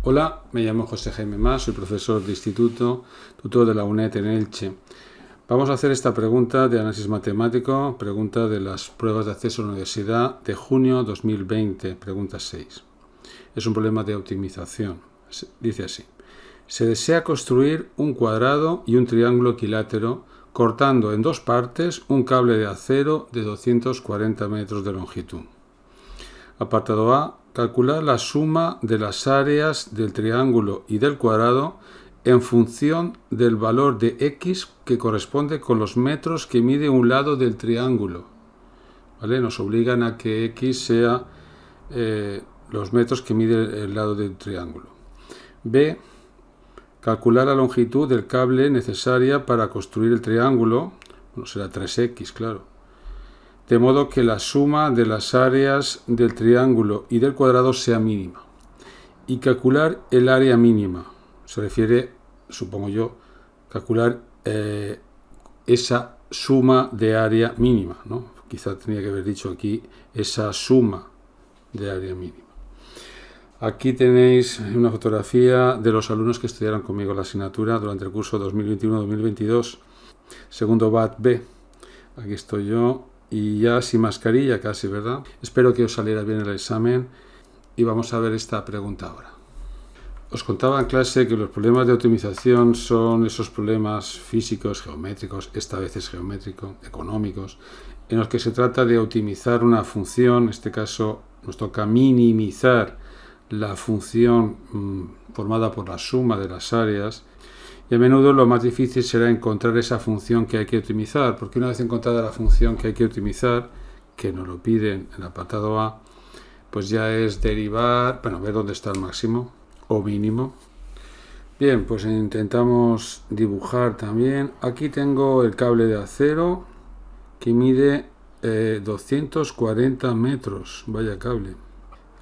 Hola, me llamo José Jaime Mas, soy profesor de instituto, tutor de la UNED en Elche. Vamos a hacer esta pregunta de análisis matemático, pregunta de las pruebas de acceso a la universidad de junio 2020, pregunta 6. Es un problema de optimización. Dice así: se desea construir un cuadrado y un triángulo equilátero cortando en dos partes un cable de acero de 240 metros de longitud. Apartado A. Calcular la suma de las áreas del triángulo y del cuadrado en función del valor de x que corresponde con los metros que mide un lado del triángulo. ¿Vale? Nos obligan a que x sea los metros que mide el lado del triángulo. B. Calcular la longitud del cable necesaria para construir el triángulo. Bueno, será 3x, claro. De modo que la suma de las áreas del triángulo y del cuadrado sea mínima. Y calcular el área mínima. Se refiere, supongo yo, calcular esa suma de área mínima, ¿no? Quizá tenía que haber dicho aquí esa suma de área mínima. Aquí tenéis una fotografía de los alumnos que estudiaron conmigo la asignatura durante el curso 2021-2022, segundo BAT B. Aquí estoy yo. Y ya sin mascarilla casi, ¿verdad? Espero que os saliera bien el examen y vamos a ver esta pregunta ahora. Os contaba en clase que los problemas de optimización son esos problemas físicos, geométricos, esta vez es geométrico, económicos, en los que se trata de optimizar una función. En este caso nos toca minimizar la función formada por la suma de las áreas. Y a menudo lo más difícil será encontrar esa función que hay que optimizar, porque una vez encontrada la función que hay que optimizar, que nos lo piden en el apartado A, pues ya es derivar, ver dónde está el máximo o mínimo. Bien, pues intentamos dibujar también. Aquí tengo el cable de acero que mide 240 metros, vaya cable.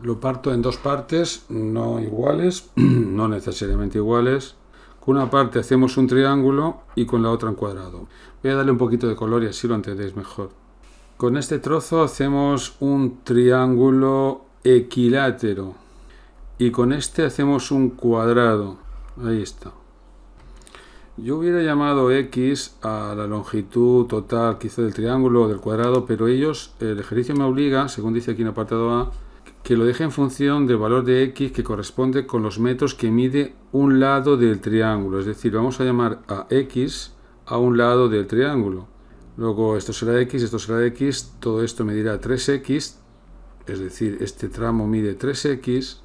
Lo parto en dos partes, no iguales, no necesariamente iguales. Con una parte hacemos un triángulo y con la otra un cuadrado. Voy a darle un poquito de color y así lo entendéis mejor. Con este trozo hacemos un triángulo equilátero y con este hacemos un cuadrado. Ahí está. Yo hubiera llamado x a la longitud total quizá del triángulo o del cuadrado, pero el ejercicio me obliga, según dice aquí en el apartado A, que lo deje en función del valor de x que corresponde con los metros que mide un lado del triángulo. Es decir, vamos a llamar a x a un lado del triángulo. Luego esto será x, todo esto medirá 3x, es decir, este tramo mide 3x,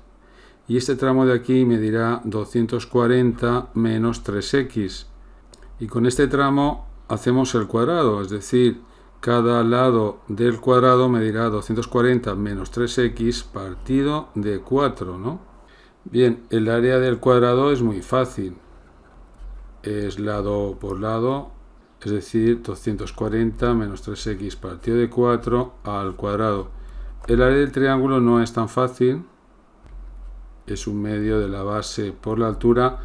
y este tramo de aquí medirá 240 menos 3x. Y con este tramo hacemos el cuadrado, es decir, cada lado del cuadrado medirá 240 menos 3x partido de 4, ¿no? Bien, el área del cuadrado es muy fácil. Es lado por lado, es decir, 240 menos 3x partido de 4 al cuadrado. El área del triángulo no es tan fácil. Es un medio de la base por la altura.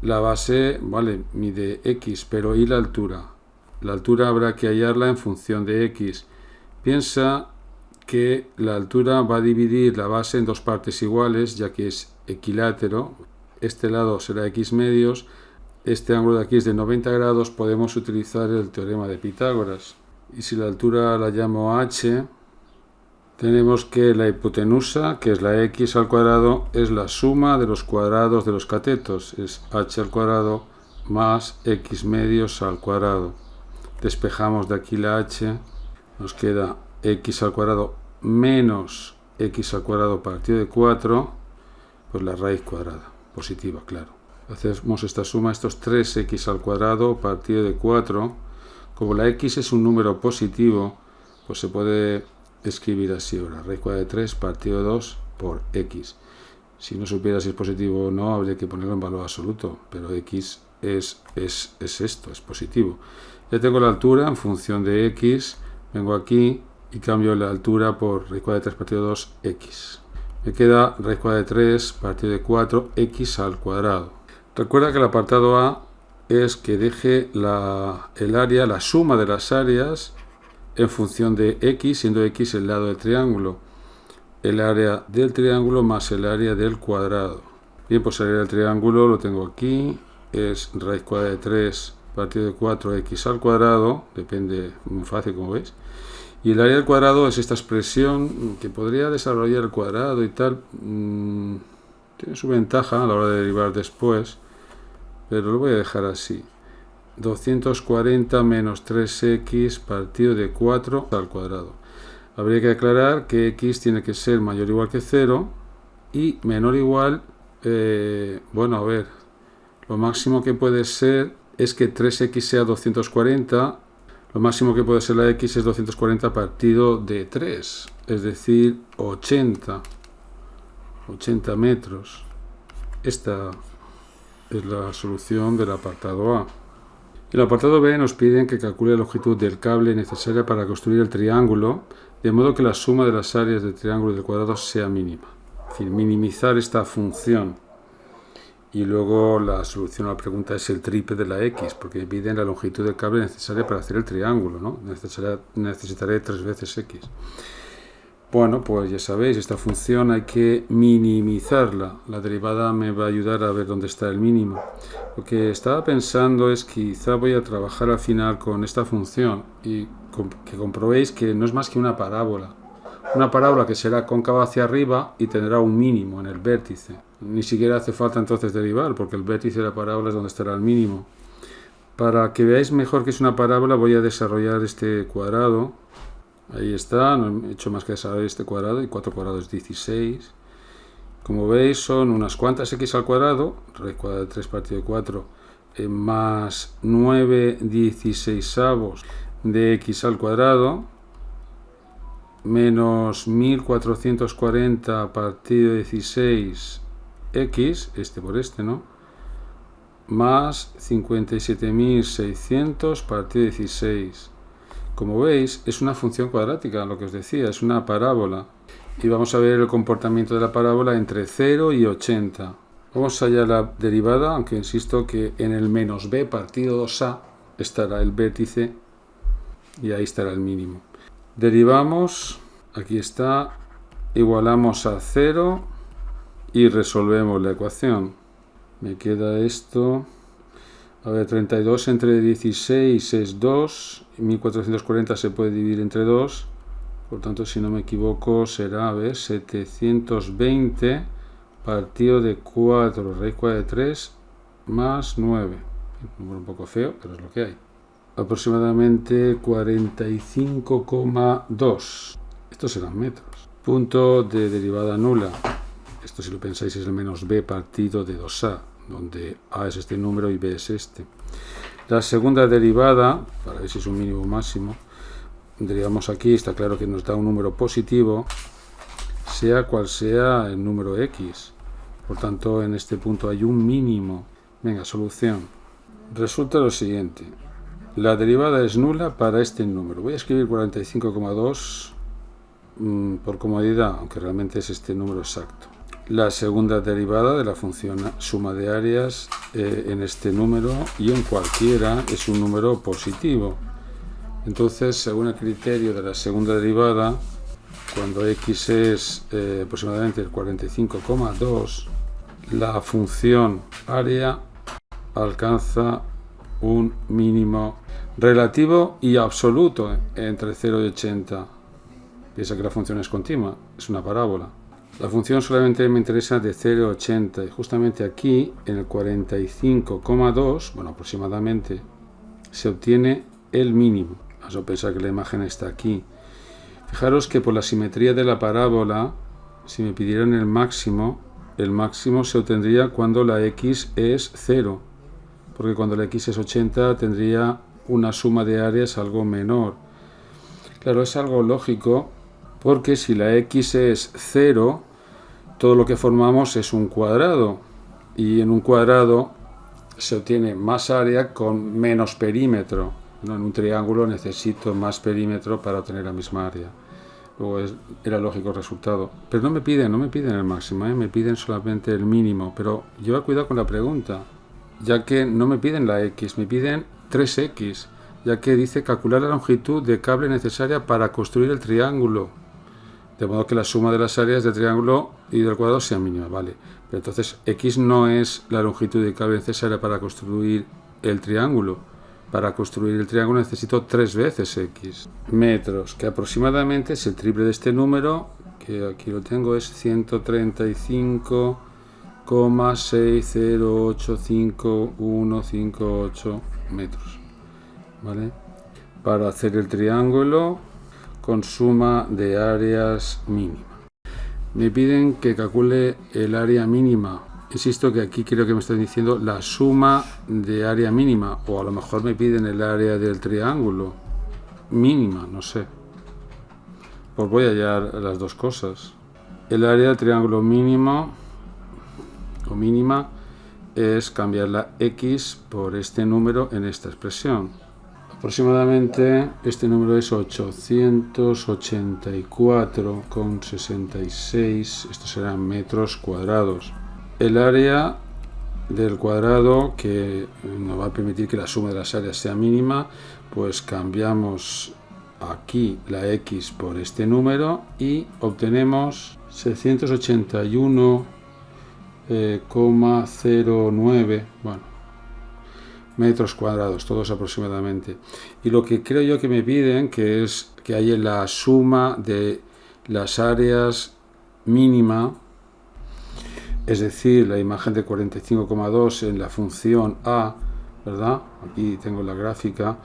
La base, vale, mide x, pero ¿y la altura? La altura habrá que hallarla en función de x. Piensa que la altura va a dividir la base en dos partes iguales, ya que es equilátero. Este lado será x medios. Este ángulo de aquí es de 90 grados. Podemos utilizar el teorema de Pitágoras. Y si la altura la llamo h, tenemos que la hipotenusa, que es la x al cuadrado, es la suma de los cuadrados de los catetos. Es h al cuadrado más x medios al cuadrado. Despejamos de aquí la h, nos queda x al cuadrado menos x al cuadrado partido de 4, pues la raíz cuadrada, positiva, claro. Hacemos esta suma, esto es 3x al cuadrado partido de 4. Como la x es un número positivo, pues se puede escribir así ahora, raíz cuadrada de 3 partido de 2 por x. Si no supiera si es positivo o no, habría que ponerlo en valor absoluto, pero x es esto, es positivo. Ya tengo la altura en función de x, vengo aquí y cambio la altura por raíz cuadrada de 3 partido de 2, x. Me queda raíz cuadrada de 3 partido de 4, x al cuadrado. Recuerda que el apartado A es que deje el área, la suma de las áreas en función de x, siendo x el lado del triángulo. El área del triángulo más el área del cuadrado. Bien, pues salir del triángulo lo tengo aquí, es raíz cuadrada de 3 partido de 4x al cuadrado, depende, muy fácil como veis. Y el área del cuadrado es esta expresión que podría desarrollar el cuadrado y tal. Tiene su ventaja a la hora de derivar después, pero lo voy a dejar así. 240 menos 3x partido de 4 al cuadrado. Habría que aclarar que x tiene que ser mayor o igual que 0 y menor o igual, bueno, a ver, lo máximo que puede ser es que 3x sea 240, lo máximo que puede ser la x es 240 partido de 3, es decir, 80 metros. Esta es la solución del apartado A. En el apartado B nos piden que calcule la longitud del cable necesaria para construir el triángulo, de modo que la suma de las áreas del triángulo y del cuadrado sea mínima. Es decir, minimizar esta función. Y luego la solución a la pregunta es el triple de la x, porque me piden la longitud del cable necesaria para hacer el triángulo, ¿no? Necesitaré 3 veces x. Bueno, pues ya sabéis, esta función hay que minimizarla. La derivada me va a ayudar a ver dónde está el mínimo. Lo que estaba pensando es que quizá voy a trabajar al final con esta función y que comprobéis que no es más que una parábola. Una parábola que será cóncava hacia arriba y tendrá un mínimo en el vértice. Ni siquiera hace falta entonces derivar, porque el vértice de la parábola es donde estará el mínimo. Para que veáis mejor que es una parábola, voy a desarrollar este cuadrado. Ahí está, no he hecho más que desarrollar este cuadrado, y 4 cuadrados es 16. Como veis, son unas cuantas x al cuadrado, raíz cuadrada de 3 partido de 4, más 9 16avos de x al cuadrado, menos 1440 partido de 16 x, este por este, ¿no? Más 57.600 partido de 16. Como veis, es una función cuadrática, lo que os decía, es una parábola. Y vamos a ver el comportamiento de la parábola entre 0 y 80. Vamos allá a la derivada, aunque insisto que en el menos b partido 2a estará el vértice y ahí estará el mínimo. Derivamos, aquí está, igualamos a 0 y resolvemos la ecuación. Me queda esto. A ver, 32 entre 16 es 2, 1440 se puede dividir entre 2, por tanto, si no me equivoco, será, a ver, 720 partido de 4, raíz cuadrada de 3, más 9. Un número un poco feo, pero es lo que hay. Aproximadamente 45,2. Estos serán metros. Punto de derivada nula. Esto, si lo pensáis, es el menos b partido de 2a. Donde a es este número y b es este. La segunda derivada, para ver si es un mínimo o máximo, derivamos aquí, está claro que nos da un número positivo, sea cual sea el número x. Por tanto, en este punto hay un mínimo. Venga, solución. Resulta lo siguiente. La derivada es nula para este número. Voy a escribir 45,2 por comodidad, aunque realmente es este número exacto. La segunda derivada de la función suma de áreas en este número y en cualquiera es un número positivo. Entonces, según el criterio de la segunda derivada, cuando x es aproximadamente el 45,2, la función área alcanza un mínimo relativo y absoluto entre 0 y 80. Piensa que la función es continua, es una parábola. La función solamente me interesa de 0 a 80 y justamente aquí, en el 45,2, bueno, aproximadamente, se obtiene el mínimo. Vamos a pensar que la imagen está aquí. Fijaros que por la simetría de la parábola, si me pidieran el máximo se obtendría cuando la x es 0, porque cuando la x es 80 tendría una suma de áreas algo menor. Claro, es algo lógico, porque si la x es 0, todo lo que formamos es un cuadrado, y en un cuadrado se obtiene más área con menos perímetro, ¿no? En un triángulo necesito más perímetro para obtener la misma área. Luego era lógico el resultado. Pero no me piden el máximo, me piden solamente el mínimo. Pero lleva cuidado con la pregunta, ya que no me piden la x, me piden 3x, ya que dice calcular la longitud de cable necesaria para construir el triángulo. De modo que la suma de las áreas del triángulo y del cuadrado sea mínima, vale. Pero entonces x no es la longitud de cable necesaria para construir el triángulo. Para construir el triángulo necesito 3 veces x. Metros, que aproximadamente es el triple de este número, que aquí lo tengo, es 135,6085158 metros. ¿Vale? Para hacer el triángulo con suma de áreas mínima. Me piden que calcule el área mínima. Insisto que aquí creo que me están diciendo la suma de área mínima, o a lo mejor me piden el área del triángulo mínima, no sé. Pues voy a hallar las dos cosas. El área del triángulo mínimo o mínima es cambiar la x por este número en esta expresión. Aproximadamente este número es 884,66, estos serán metros cuadrados. El área del cuadrado, que nos va a permitir que la suma de las áreas sea mínima, pues cambiamos aquí la x por este número y obtenemos 681,09, bueno, metros cuadrados, todos aproximadamente. Y lo que creo yo que me piden, que es que haya la suma de las áreas mínima, es decir, la imagen de 45,2 en la función a, ¿verdad? Aquí tengo la gráfica,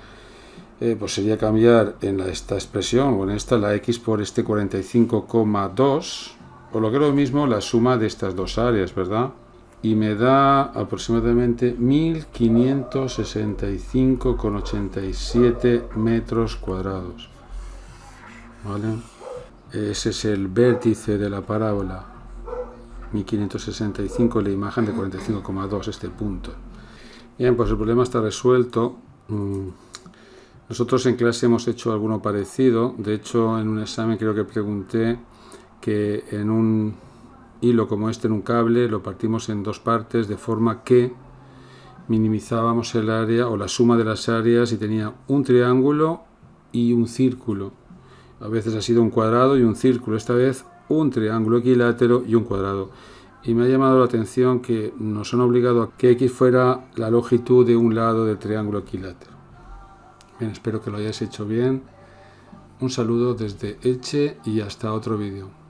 pues sería cambiar en esta expresión o en esta la x por este 45,2, o lo que es lo mismo, la suma de estas dos áreas, ¿verdad? Y me da aproximadamente 1565,87 metros cuadrados. ¿Vale? Ese es el vértice de la parábola. 1565, la imagen de 45,2, este punto. Bien, pues el problema está resuelto. Nosotros en clase hemos hecho alguno parecido. De hecho, en un examen creo que pregunté que en un hilo como este, en un cable, lo partimos en dos partes de forma que minimizábamos el área o la suma de las áreas y tenía un triángulo y un círculo. A veces ha sido un cuadrado y un círculo, esta vez un triángulo equilátero y un cuadrado. Y me ha llamado la atención que nos han obligado a que x fuera la longitud de un lado del triángulo equilátero. Bien, espero que lo hayáis hecho bien. Un saludo desde Elche y hasta otro vídeo.